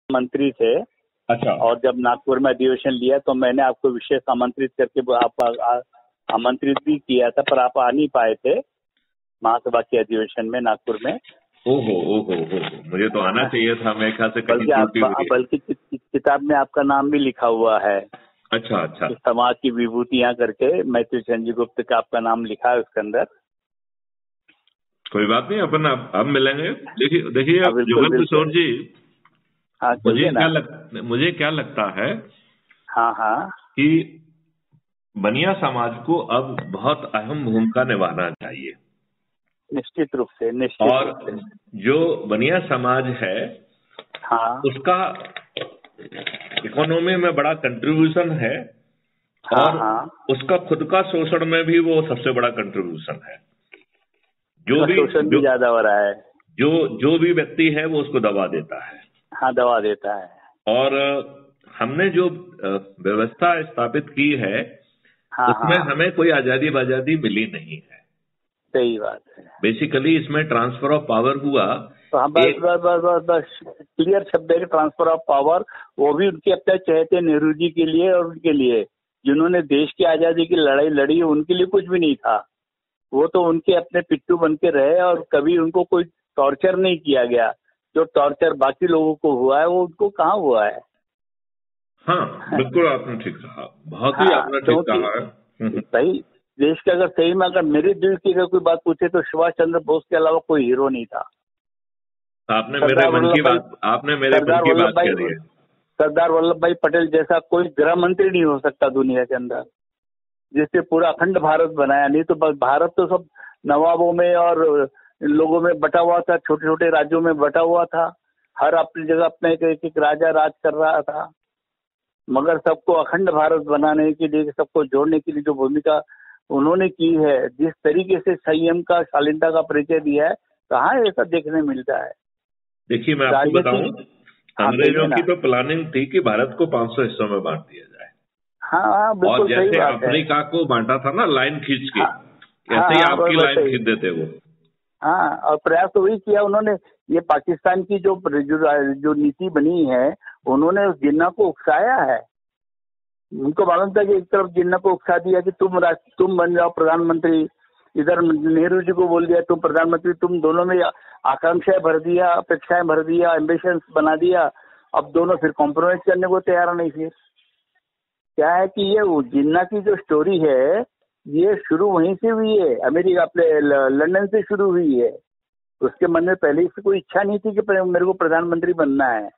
मंत्री थे। अच्छा। और जब नागपुर में अधिवेशन लिया तो मैंने आपको विशेष आमंत्रित करके आप आमंत्रित भी किया था, पर आप आ नहीं पाए थे महासभा के अधिवेशन में नागपुर में। ओहो ओहो ओहो, मुझे तो आना चाहिए था। मैं ख्याल से कहीं त्रुटि हुई है। बल्कि किताब में आपका नाम भी लिखा हुआ है। अच्छा अच्छा। समाज की विभूतियां करके मैथिली चंद जी गुप्त का आपका नाम लिखा है उसके अंदर। कोई बात नहीं, अपन अब मिलेंगे। देखिए जुगल किशोर जी, हाँ मुझे क्या लगता है हाँ हाँ कि बनिया समाज को अब बहुत अहम भूमिका निभाना चाहिए। निश्चित रूप से और जो बनिया समाज है हाँ उसका इकोनॉमी में बड़ा कंट्रीब्यूशन है। हाँ और हाँ उसका खुद का शोषण में भी वो सबसे बड़ा कंट्रीब्यूशन है। शोषण भी ज्यादा हो रहा है। जो भी व्यक्ति है वो उसको दबा देता है। हाँ, दबा देता है। और हमने जो व्यवस्था स्थापित की है उसमें हमें कोई आजादी बाजादी मिली नहीं है। सही बात है। बेसिकली इसमें ट्रांसफर ऑफ पावर हुआ। तो हम बस क्लियर शब्द है, ट्रांसफर ऑफ पावर। वो भी उनके अपने चहेते नेहरू जी के लिए और उनके लिए जिन्होंने देश की आजादी की लड़ाई लड़ी, उनके लिए कुछ भी नहीं था। वो तो उनके अपने पिट्टू बन के रहे और कभी उनको कोई टॉर्चर नहीं किया गया। जो टॉर्चर बाकी लोगों को हुआ है वो उनको कहाँ हुआ है। हाँ बिल्कुल, आपने ठीक कहा, बहुत ही आपने ठीक कहा है। भाई देश के अगर सही में अगर मेरे दिल की अगर कोई बात पूछे तो सुभाष चंद्र बोस के अलावा कोई हीरो नहीं था। आपने मेरे मन की बात कह दी है। सरदार वल्लभ भाई पटेल जैसा कोई गृह मंत्री नहीं हो सकता दुनिया के अंदर, जिससे पूरा अखंड भारत बनाया। नहीं तो भारत तो सब नवाबों में और लोगों में बटा हुआ था, छोटे छोटे राज्यों में बटा हुआ था। हर अपनी जगह अपने एक राजा राज कर रहा था। मगर सबको अखंड भारत बनाने के लिए, सबको जोड़ने के लिए जो भूमिका उन्होंने की है, जिस तरीके से संयम का, शालीनता का परिचय दिया है, कहाँ ऐसा देखने मिलता है। देखिए मैं आपको बताऊं, अंग्रेजों की तो प्लानिंग थी कि भारत को 500 हिस्सों में बांट दिया जाए। हाँ बिल्कुल, और जैसे अफ्रीका को बांटा था ना लाइन खींच के, ऐसे ही आपकी लाइन खींच देते वो। हाँ, और प्रयास तो वही किया उन्होंने। ये पाकिस्तान की जो नीति बनी है, उन्होंने उस जिन्ना को उकसाया है। उनको मालूम था कि एक तरफ जिन्ना को उकसा दिया कि तुम बन जाओ प्रधानमंत्री, इधर नेहरू जी को बोल दिया तुम प्रधानमंत्री। तुम दोनों में आकांक्षाएं भर दिया, अपेक्षाएं भर दिया, एम्बिशंस बना दिया। अब दोनों फिर कॉम्प्रोमाइज करने को तैयार नहीं। फिर क्या है कि ये जिन्ना की जो स्टोरी है ये शुरू वहीं से हुई है, अमेरिका अपने लंदन से शुरू हुई है। उसके मन में पहले से कोई इच्छा नहीं थी कि मेरे को प्रधानमंत्री बनना है।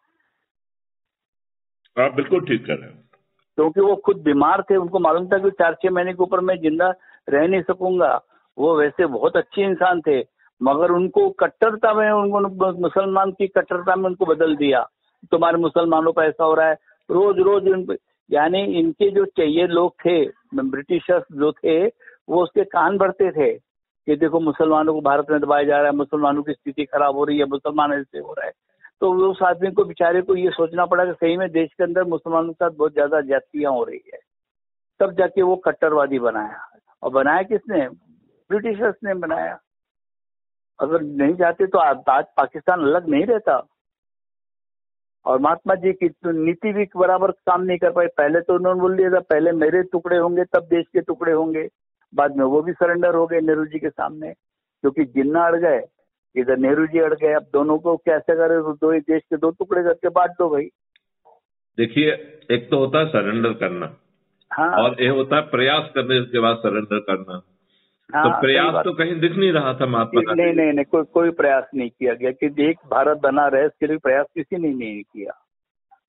आप बिल्कुल ठीक कर रहे हैं। क्योंकि वो खुद बीमार थे, उनको मालूम था कि 4-6 महीने के ऊपर मैं जिंदा रह नहीं सकूंगा। वो वैसे बहुत अच्छे इंसान थे, मगर उनको कट्टरता में, उनको मुसलमान की कट्टरता में उनको बदल दिया। तुम्हारे मुसलमानों पर ऐसा हो रहा है, रोज रोज यानी इनके जो चाहिए लोग थे, ब्रिटिशर्स जो थे, वो उसके कान भरते थे कि देखो मुसलमानों को भारत में दबाया जा रहा है, मुसलमानों की स्थिति खराब हो रही है, मुसलमान ऐसे हो रहा है। तो उस आदमी को, बेचारे को, ये सोचना पड़ा कि सही में देश के अंदर मुसलमानों के साथ बहुत ज्यादा ज्यादतियां हो रही है। तब जाके वो कट्टरवादी बनाया। और बनाया किसने? ब्रिटिशर्स ने बनाया। अगर नहीं जाते तो आज पाकिस्तान अलग नहीं रहता। और महात्मा जी की नीति भी बराबर काम नहीं कर पाई। पहले तो उन्होंने बोल दिया था पहले मेरे टुकड़े होंगे तब देश के टुकड़े होंगे। बाद में वो भी सरेंडर हो गए नेहरू जी के सामने, क्योंकि जिन्ना अड़ गए, इधर नेहरू जी अड़ गए। अब दोनों को कैसे करे, दो ही देश के 2 टुकड़े करके बांट दो भाई। देखिए, एक तो होता है सरेंडर करना, हाँ, और एक होता है प्रयास करने के बाद सरेंडर करना। हाँ, तो प्रयास तो कहीं दिख नहीं रहा था महात्मा गांधी। नहीं, कोई प्रयास नहीं किया गया कि एक भारत बना रहे, इसके लिए प्रयास किसी ने नहीं किया।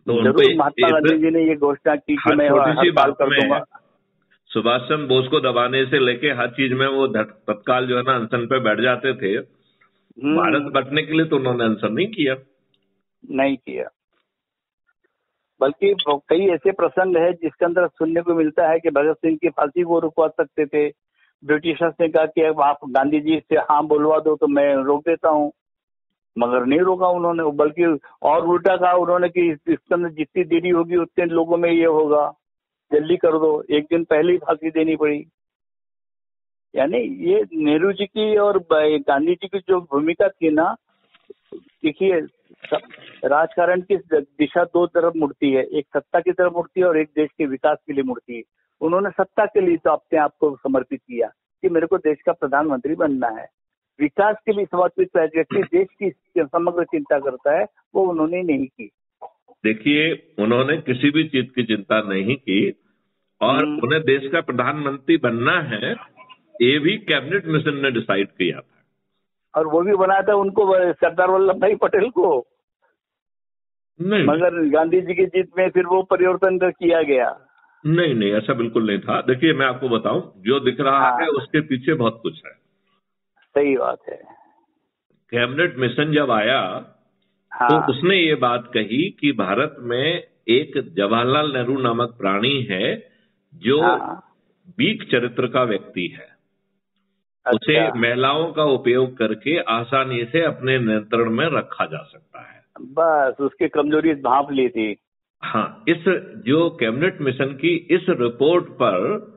तो जरूर महात्मा गांधी जी ने ये घोषणा की कि मैं हर साल कर दूंगा। सुभाष चंद्र बोस को दबाने से लेके हर चीज में वो तत्काल जो है ना अनशन पे बैठ जाते थे। भारत बटने के लिए तो उन्होंने अनशन नहीं किया। बल्कि कई ऐसे प्रसंग है जिसके अंदर सुनने को मिलता है कि भगत सिंह की फांसी को रुकवा सकते थे। ब्रिटिशर्स ने कहा कि अब आप गांधी जी से हाँ बोलवा दो तो मैं रोक देता हूँ, मगर नहीं रोका उन्होंने। बल्कि और उल्टा कहा उन्होंने कि इसके अंदर जितनी देरी होगी उतने लोगों में ये होगा, जल्दी कर दो। एक दिन पहले ही फांसी देनी पड़ी। यानी ये नेहरू जी की और गांधी जी की जो भूमिका थी ना, देखिए राजकारण की दिशा दो तरफ मुड़ती है, एक सत्ता की तरफ मुड़ती है और एक देश के विकास के लिए मुड़ती है। उन्होंने सत्ता के लिए तो अपने आप को समर्पित किया कि मेरे को देश का प्रधानमंत्री बनना है। विकास के लिए समर्पित व्यक्ति देश की समग्र चिंता करता है, वो उन्होंने नहीं की। देखिए, उन्होंने किसी भी चीज की चिंता नहीं की और उन्हें देश का प्रधानमंत्री बनना है, ये भी कैबिनेट मिशन ने डिसाइड किया था। और वो भी बनाया था उनको, सरदार वल्लभ भाई पटेल को नहीं, मगर गांधी जी की जीत में फिर वो परिवर्तन किया गया। नहीं नहीं, ऐसा बिल्कुल नहीं था। देखिए, मैं आपको बताऊं, जो दिख रहा है उसके पीछे बहुत कुछ है। सही बात है। कैबिनेट मिशन जब आया तो उसने ये बात कही कि भारत में एक जवाहरलाल नेहरू नामक प्राणी है जो वीक चरित्र का व्यक्ति है। उसे महिलाओं का उपयोग करके आसानी से अपने नियंत्रण में रखा जा सकता है। बस उसकी कमजोरी भांप ली थी। हाँ, इस जो कैबिनेट मिशन की इस रिपोर्ट पर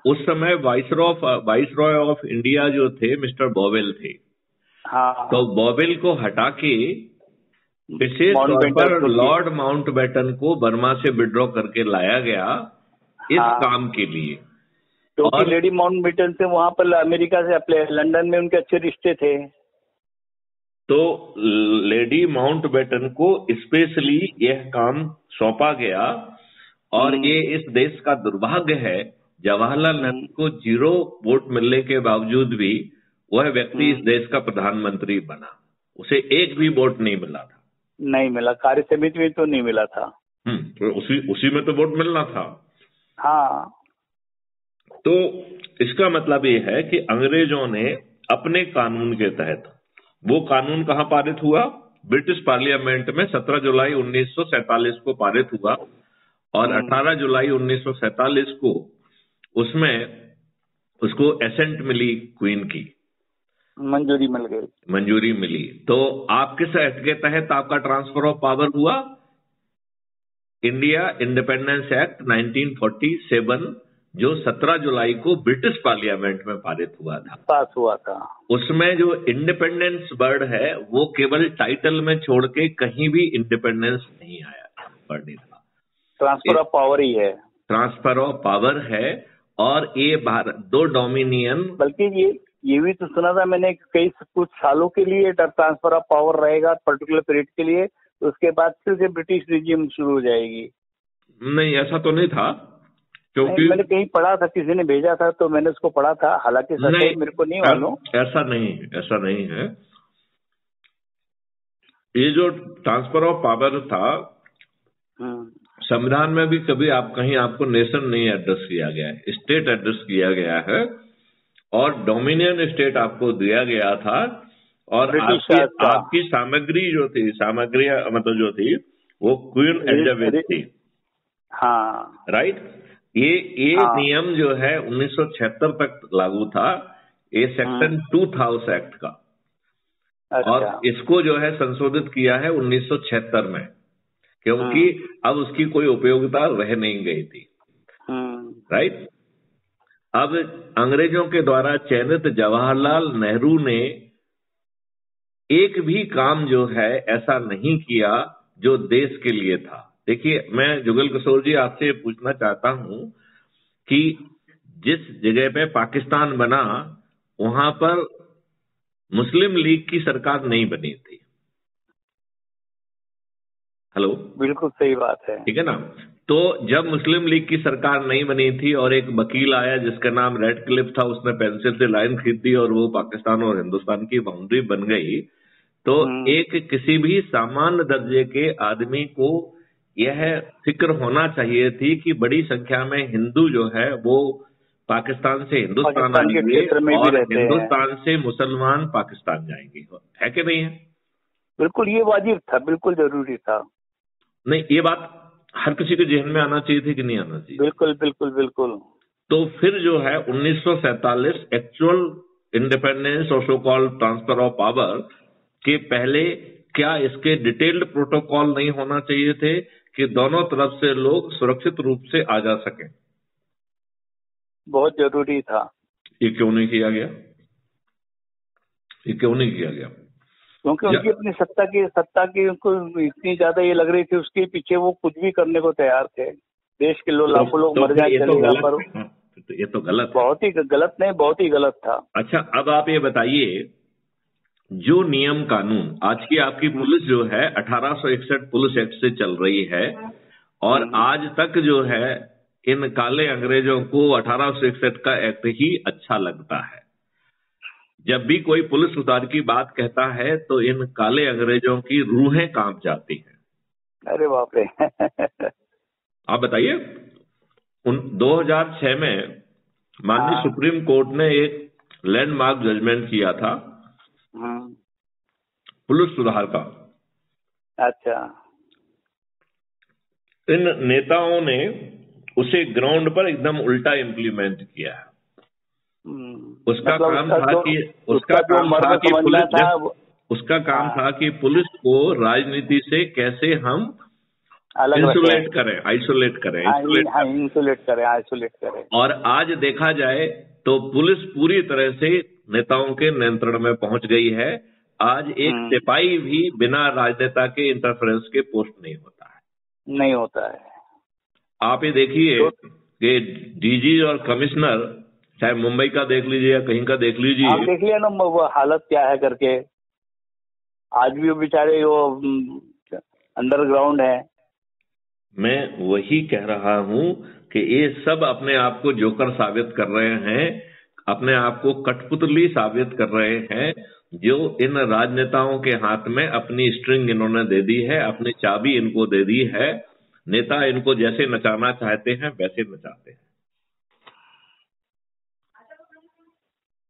उस समय वाइसरॉय ऑफ इंडिया जो थे मिस्टर बॉवेल थे। तो बॉवेल को हटा के विशेष तौर पर लॉर्ड माउंटबेटन को बर्मा से विड्रॉ करके लाया गया इस काम के लिए। और लेडी माउंटबेटन से वहां पर अमेरिका से अपने लंदन में उनके अच्छे रिश्ते थे। तो लेडी माउंटबेटन को स्पेशली यह काम सौंपा गया और ये इस देश का दुर्भाग्य है, जवाहरलाल नेहरू को 0 वोट मिलने के बावजूद भी वह व्यक्ति इस देश का प्रधानमंत्री बना। उसे एक भी वोट नहीं मिला था। नहीं मिला, कार्य समिति में तो नहीं मिला था। तो उसी में तो वोट मिलना था। हाँ, तो इसका मतलब ये है कि अंग्रेजों ने अपने कानून के तहत, वो कानून कहाँ पारित हुआ? ब्रिटिश पार्लियामेंट में 17 जुलाई 1947 को पारित हुआ और 18 जुलाई 1947 को उसमें उसको एसेंट मिली, क्वीन की मंजूरी मिल गई, मंजूरी मिली। तो आप किस एक्ट के तहत आपका ट्रांसफर ऑफ पावर हुआ? इंडिया इंडिपेंडेंस एक्ट 1947 जो 17 जुलाई को ब्रिटिश पार्लियामेंट में पारित हुआ था, पास हुआ था। उसमें जो इंडिपेंडेंस वर्ड है वो केवल टाइटल में छोड़ के कहीं भी इंडिपेंडेंस नहीं आया, वर्ड नहीं था। ट्रांसफर ऑफ पावर ही है, ट्रांसफर ऑफ पावर है। और ये भारत 2 डोमिनियन, बल्कि ये भी तो सुना था मैंने कुछ सालों के लिए ट्रांसफर ऑफ पावर रहेगा पर्टिकुलर पीरियड के लिए, तो उसके बाद फिर से ब्रिटिश रिजीम शुरू हो जाएगी। नहीं, ऐसा तो नहीं था, क्योंकि मैंने कहीं पढ़ा था, किसी ने भेजा था तो मैंने उसको पढ़ा था, हालांकि सच्चाई मेरे को नहीं मालूम। ऐसा नहीं है। ये जो ट्रांसफर ऑफ पावर था, संविधान में भी कभी आपको नेशन नहीं एड्रेस किया गया है, स्टेट एड्रेस किया गया है और डोमिनियन स्टेट आपको दिया गया था। और आपकी सामग्री मतलब जो थी वो क्वीन एलिजाबेथ थी। हाँ, राइट। ये नियम जो है 1976 तक लागू था, ये सेक्शन 2 था उस एक्ट का। और इसको जो है संशोधित किया है 1976 में, क्योंकि अब उसकी कोई उपयोगिता रह नहीं गई थी। राइट। अब अंग्रेजों के द्वारा चयनित जवाहरलाल नेहरू ने एक भी काम जो है ऐसा नहीं किया जो देश के लिए था। देखिए, मैं जुगल किशोर जी आपसे पूछना चाहता हूं कि जिस जगह पे पाकिस्तान बना वहां पर मुस्लिम लीग की सरकार नहीं बनी थी। हेलो, बिल्कुल सही बात है, ठीक है ना। तो जब मुस्लिम लीग की सरकार नहीं बनी थी और एक वकील आया जिसका नाम रेडक्लिफ था, उसने पेंसिल से लाइन खींच दी और वो पाकिस्तान और हिंदुस्तान की बाउंड्री बन गई। तो एक किसी भी सामान्य दर्जे के आदमी को यह फिक्र होना चाहिए थी कि बड़ी संख्या में हिंदू जो है वो पाकिस्तान से हिंदुस्तान आएंगे और हिंदुस्तान से मुसलमान पाकिस्तान जाएंगे, है कि नहीं है? बिल्कुल, ये वाजिब था, बिल्कुल जरूरी था। नहीं, ये बात हर किसी के जहन में आना चाहिए थी कि नहीं आना चाहिए? बिल्कुल बिल्कुल बिल्कुल। तो फिर जो है 1947 एक्चुअल इंडिपेंडेंस और so called transfer of power के पहले क्या इसके डिटेल्ड प्रोटोकॉल नहीं होना चाहिए थे कि दोनों तरफ से लोग सुरक्षित रूप से आ जा सकें? बहुत जरूरी था। ये क्यों नहीं किया गया? क्योंकि उनकी अपनी सत्ता की उनको इतनी ज्यादा ये लग रही थी, उसके पीछे वो कुछ भी करने को तैयार थे। देश के लाखों लोग मर जाए चलेगा, पर ये तो गलत, बहुत ही गलत नहीं, बहुत ही गलत था। अच्छा, अब आप ये बताइए, जो नियम कानून आज की आपकी पुलिस जो है 1861 पुलिस एक्ट से चल रही है, और आज तक जो है इन काले अंग्रेजों को 1861 का एक्ट ही अच्छा लगता है। जब भी कोई पुलिस सुधार की बात कहता है तो इन काले अंग्रेजों की रूहें कांप जाती हैं। अरे बाप रे। आप बताइए, 2006 में माननीय सुप्रीम कोर्ट ने एक लैंडमार्क जजमेंट किया था पुलिस सुधार का। अच्छा। इन नेताओं ने उसे ग्राउंड पर एकदम उल्टा इम्प्लीमेंट किया है। उसका काम था कि पुलिस को राजनीति से कैसे हम आइसोलेट करें। और आज देखा जाए तो पुलिस पूरी तरह से नेताओं के नियंत्रण में पहुंच गई है। आज एक सिपाही भी बिना राजनेता के इंटरफेरेंस के पोस्ट नहीं होता है। आप ये देखिए कि डीजी और कमिश्नर, चाहे मुंबई का देख लीजिए या कहीं का देख लीजिए, आप देख लिया ना वो हालत क्या है करके। आज भी वो बेचारे वो अंडरग्राउंड है। मैं वही कह रहा हूं कि ये सब अपने आप को जोकर साबित कर रहे हैं, अपने आप को कठपुतली साबित कर रहे हैं, जो इन राजनेताओं के हाथ में अपनी स्ट्रिंग इन्होंने दे दी है, अपनी चाबी इनको दे दी है। नेता इनको जैसे नचाना चाहते हैं वैसे नचाते हैं।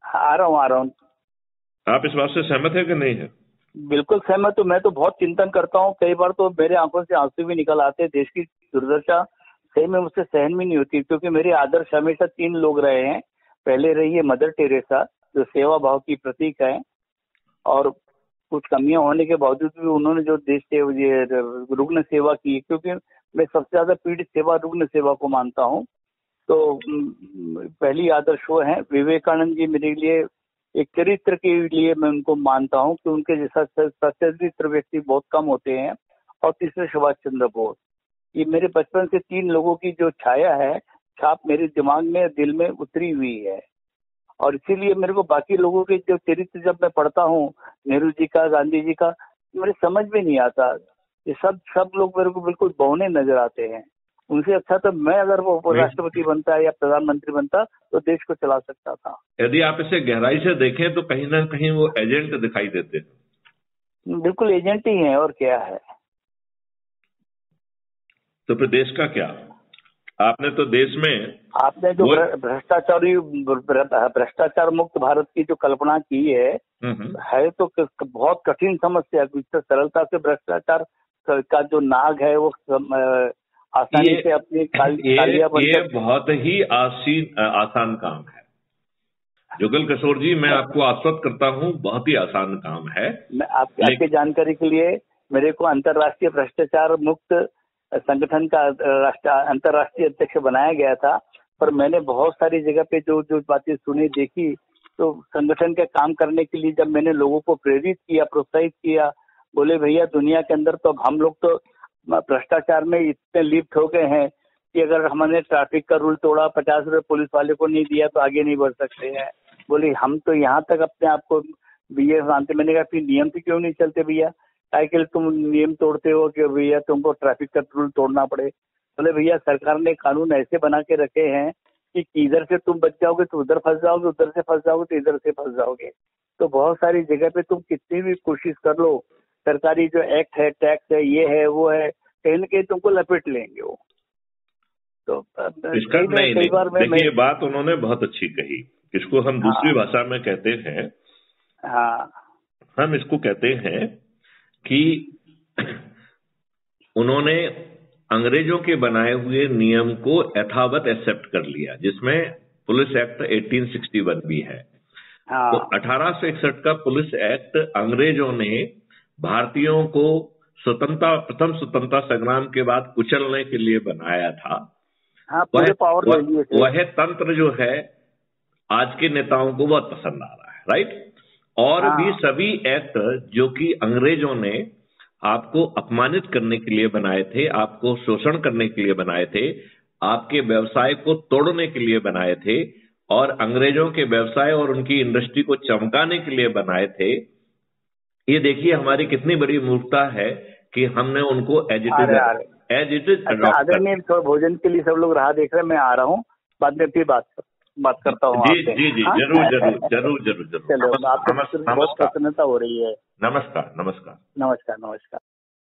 आ रहा हूँ। आप इस बात से सहमत है कि नहीं है? बिल्कुल सहमत हूँ। मैं तो बहुत चिंतन करता हूँ, कई बार तो मेरे आंखों से आंसू भी निकल आते हैं। देश की दुर्दशा सही में मुझसे सहन भी नहीं होती, क्योंकि मेरे आदर्श हमेशा 3 लोग रहे हैं। पहले रही है मदर टेरेसा, जो सेवा भाव की प्रतीक है, और कुछ कमियां होने के बावजूद भी उन्होंने जो देश से रुग्ण सेवा की, क्योंकि मैं सबसे ज्यादा पीड़ित सेवा रुग्ण सेवा को मानता हूँ। तो पहली आदर्श वो है। विवेकानंद जी मेरे लिए एक चरित्र के लिए मैं उनको मानता हूँ कि उनके जैसा सच्चरित्र व्यक्ति बहुत कम होते हैं। और तीसरे सुभाष चंद्र बोस। ये मेरे बचपन से 3 लोगों की जो छाया है, छाप मेरे दिमाग में, दिल में उतरी हुई है। और इसीलिए मेरे को बाकी लोगों के जो चरित्र जब मैं पढ़ता हूँ, नेहरू जी का, गांधी जी का, मेरे समझ में नहीं आता। ये सब लोग मेरे को बिल्कुल बौने नजर आते हैं। उनसे अच्छा तो मैं अगर वो राष्ट्रपति बनता या प्रधानमंत्री बनता तो देश को चला सकता था। यदि आप इसे गहराई से देखें तो कहीं ना कहीं वो एजेंट दिखाई देते हैं। बिल्कुल एजेंट ही है, और क्या है। तो फिर देश का क्या? आपने तो देश में आपने जो भ्रष्टाचार मुक्त भारत की जो कल्पना की है तो बहुत कठिन समस्या है। सरलता से भ्रष्टाचार का जो नाग है वो आसानी से अपनी ये बहुत ही आसान काम है। जुगल किशोर जी, मैं आपको आश्वस्त करता हूँ, बहुत ही आसान काम है। मैं आपकी जानकारी के लिए, मेरे को अंतर्राष्ट्रीय भ्रष्टाचार मुक्त संगठन का अंतर्राष्ट्रीय अध्यक्ष बनाया गया था, पर मैंने बहुत सारी जगह पे जो बातें सुनी, देखी, तो संगठन के काम करने के लिए जब मैंने लोगों को प्रेरित किया, प्रोत्साहित किया, बोले भैया दुनिया के अंदर तो हम लोग तो भ्रष्टाचार में इतने लिप्त हो गए हैं कि अगर हमने ट्रैफिक का रूल तोड़ा, 50 रुपए पुलिस वाले को नहीं दिया तो आगे नहीं बढ़ सकते हैं। बोले हम तो यहाँ तक अपने आप को ये मानते। मैंने कहा फिर नियम से क्यों नहीं चलते भैया? आजकल तुम नियम तोड़ते हो कि भैया तुमको ट्रैफिक का रूल तोड़ना पड़े। बोले भैया सरकार ने कानून ऐसे बना के रखे हैं कि इधर से तुम बच जाओगे तो उधर फंस जाओगे, उधर से फंस जाओगे तो इधर से फंस जाओगे। तो बहुत सारी जगह पे तुम कितनी भी कोशिश कर लो, सरकारी जो एक्ट है, टैक्स है, ये है, वो है, कहीं न कहीं तुमको लपेट लेंगे वो। तो कई बार देखिए, बात उन्होंने बहुत अच्छी कही। इसको हम दूसरी भाषा में कहते हैं, हम इसको कहते हैं कि उन्होंने अंग्रेजों के बनाए हुए नियम को यथावत एक्सेप्ट कर लिया, जिसमें पुलिस एक्ट 1861 भी है। तो 1861 का पुलिस एक्ट अंग्रेजों ने भारतीयों को प्रथम स्वतंत्रता संग्राम के बाद कुचलने के लिए बनाया था। वह तंत्र जो है आज के नेताओं को बहुत पसंद आ रहा है, राइट? और भी सभी एक्ट जो कि अंग्रेजों ने आपको अपमानित करने के लिए बनाए थे, आपको शोषण करने के लिए बनाए थे, आपके व्यवसाय को तोड़ने के लिए बनाए थे और अंग्रेजों के व्यवसाय और उनकी इंडस्ट्री को चमकाने के लिए बनाए थे। ये देखिए हमारी कितनी बड़ी मूर्खता है कि हमने उनको एज इट इज आदरणीय भोजन के लिए सब लोग राह देख रहे हैं, मैं आ रहा हूँ, बाद में फिर बात करता हूँ। जी जी जी, जरूर जरूर जरूर जरूर जरूर। चलो, आपसे बहुत प्रसन्नता हो रही है। नमस्कार नमस्कार नमस्कार नमस्कार।